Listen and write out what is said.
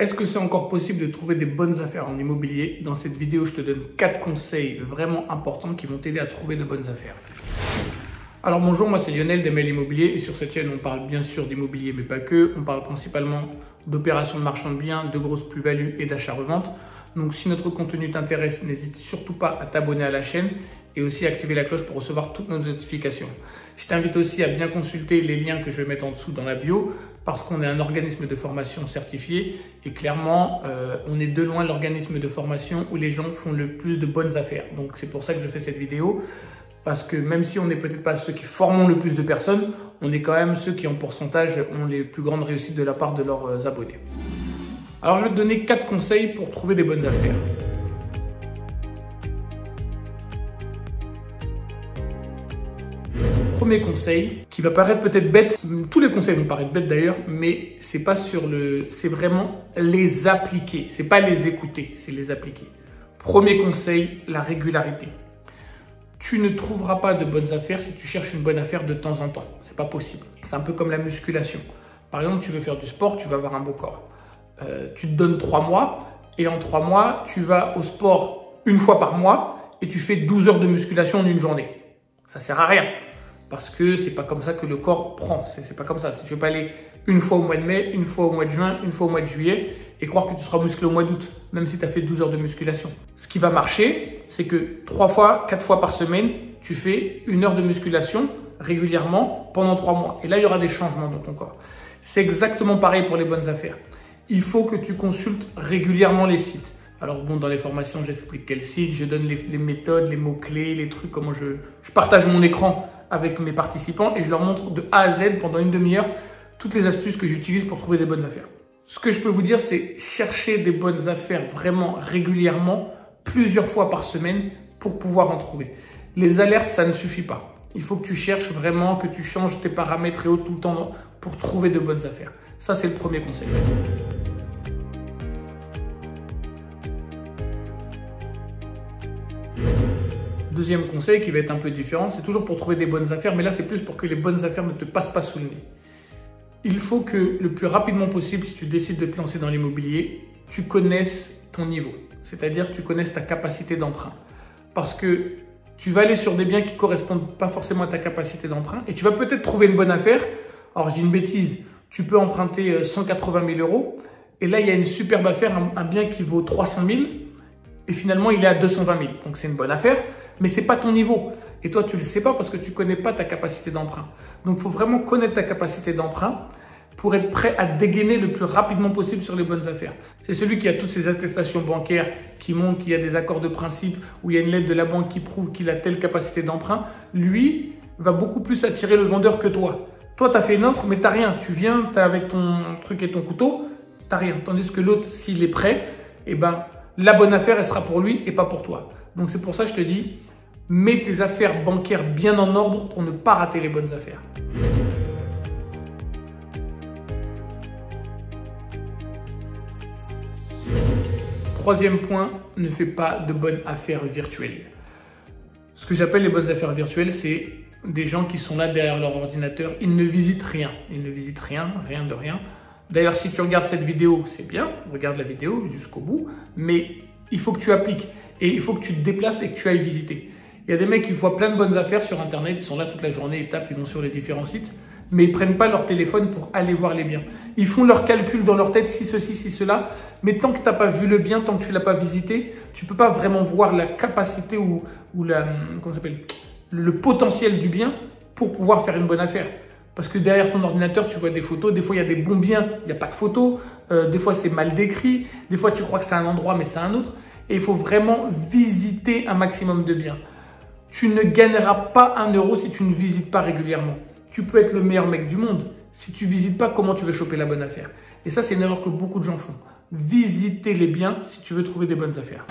Est-ce que c'est encore possible de trouver des bonnes affaires en immobilier? Dans cette vidéo, je te donne 4 conseils vraiment importants qui vont t'aider à trouver de bonnes affaires. Alors bonjour, moi c'est Lionel d'ML Immobilier et sur cette chaîne on parle bien sûr d'immobilier mais pas que. On parle principalement d'opérations de marchand de biens, de grosses plus-values et d'achat-revente. Donc si notre contenu t'intéresse, n'hésite surtout pas à t'abonner à la chaîne et aussi à activer la cloche pour recevoir toutes nos notifications. Je t'invite aussi à bien consulter les liens que je vais mettre en dessous dans la bio parce qu'on est un organisme de formation certifié et clairement on est de loin l'organisme de formation où les gens font le plus de bonnes affaires. Donc c'est pour ça que je fais cette vidéo. Parce que même si on n'est peut-être pas ceux qui formons le plus de personnes, on est quand même ceux qui en pourcentage ont les plus grandes réussites de la part de leurs abonnés. Alors je vais te donner 4 conseils pour trouver des bonnes affaires. Premier conseil, qui va paraître peut-être bête, tous les conseils vont paraître bêtes d'ailleurs, mais c'est pas c'est vraiment les appliquer, c'est pas les écouter, c'est les appliquer. Premier conseil, la régularité. Tu ne trouveras pas de bonnes affaires si tu cherches une bonne affaire de temps en temps. C'est pas possible. C'est un peu comme la musculation. Par exemple, tu veux faire du sport, tu vas avoir un beau corps. Tu te donnes 3 mois et en 3 mois, tu vas au sport une fois par mois et tu fais 12 heures de musculation en une journée. Ça sert à rien parce que c'est pas comme ça que le corps prend. C'est pas comme ça. Si tu veux pas aller une fois au mois de mai, une fois au mois de juin, une fois au mois de juillet et croire que tu seras musclé au mois d'août, même si tu as fait 12 heures de musculation. Ce qui va marcher, c'est que 3 fois, 4 fois par semaine, tu fais 1 heure de musculation régulièrement pendant 3 mois. Et là, il y aura des changements dans ton corps. C'est exactement pareil pour les bonnes affaires. Il faut que tu consultes régulièrement les sites. Alors bon, dans les formations, j'explique quel site, je donne les méthodes, les mots-clés, les trucs, comment je partage mon écran avec mes participants et je leur montre de A à Z pendant une demi-heure toutes les astuces que j'utilise pour trouver des bonnes affaires. Ce que je peux vous dire, c'est chercher des bonnes affaires vraiment régulièrement, plusieurs fois par semaine pour pouvoir en trouver. Les alertes, ça ne suffit pas. Il faut que tu cherches vraiment, que tu changes tes paramètres et autres tout le temps pour trouver de bonnes affaires. Ça, c'est le premier conseil. Deuxième conseil qui va être un peu différent, c'est toujours pour trouver des bonnes affaires, mais là, c'est plus pour que les bonnes affaires ne te passent pas sous le nez. Il faut que le plus rapidement possible, si tu décides de te lancer dans l'immobilier, tu connaisses ton niveau. C'est-à-dire que tu connaisses ta capacité d'emprunt. Parce que tu vas aller sur des biens qui ne correspondent pas forcément à ta capacité d'emprunt et tu vas peut-être trouver une bonne affaire. Alors, je dis une bêtise, tu peux emprunter 180 000 euros et là, il y a une superbe affaire, un bien qui vaut 300 000 et finalement, il est à 220 000. Donc, c'est une bonne affaire, mais ce n'est pas ton niveau. Et toi, tu ne le sais pas parce que tu ne connais pas ta capacité d'emprunt. Donc, il faut vraiment connaître ta capacité d'emprunt pour être prêt à dégainer le plus rapidement possible sur les bonnes affaires. C'est celui qui a toutes ces attestations bancaires qui montrent qu'il y a des accords de principe, où il y a une lettre de la banque qui prouve qu'il a telle capacité d'emprunt. Lui va beaucoup plus attirer le vendeur que toi. Toi, tu as fait une offre, mais tu n'as rien. Tu viens, tu as avec ton truc et ton couteau, tu n'as rien. Tandis que l'autre, s'il est prêt, eh ben, la bonne affaire, elle sera pour lui et pas pour toi. Donc, c'est pour ça que je te dis, mets tes affaires bancaires bien en ordre pour ne pas rater les bonnes affaires. Troisième point, ne fais pas de bonnes affaires virtuelles. Ce que j'appelle les bonnes affaires virtuelles, c'est des gens qui sont là derrière leur ordinateur. Ils ne visitent rien. Ils ne visitent rien, rien de rien. D'ailleurs, si tu regardes cette vidéo, c'est bien. Regarde la vidéo jusqu'au bout. Mais il faut que tu appliques. Et il faut que tu te déplaces et que tu ailles visiter. Il y a des mecs qui voient plein de bonnes affaires sur Internet. Ils sont là toute la journée, ils tapent, ils vont sur les différents sites. Mais ils ne prennent pas leur téléphone pour aller voir les biens. Ils font leurs calculs dans leur tête, si ceci, si cela. Mais tant que tu n'as pas vu le bien, tant que tu ne l'as pas visité, tu ne peux pas vraiment voir la capacité ou le potentiel du bien pour pouvoir faire une bonne affaire. Parce que derrière ton ordinateur, tu vois des photos. Des fois, il y a des bons biens, il n'y a pas de photos. Des fois, c'est mal décrit. Des fois, tu crois que c'est un endroit, mais c'est un autre. Et il faut vraiment visiter un maximum de biens. Tu ne gagneras pas 1 euro si tu ne visites pas régulièrement. Tu peux être le meilleur mec du monde. Si tu ne visites pas, comment tu veux choper la bonne affaire? Et ça, c'est une erreur que beaucoup de gens font. Visiter les biens si tu veux trouver des bonnes affaires.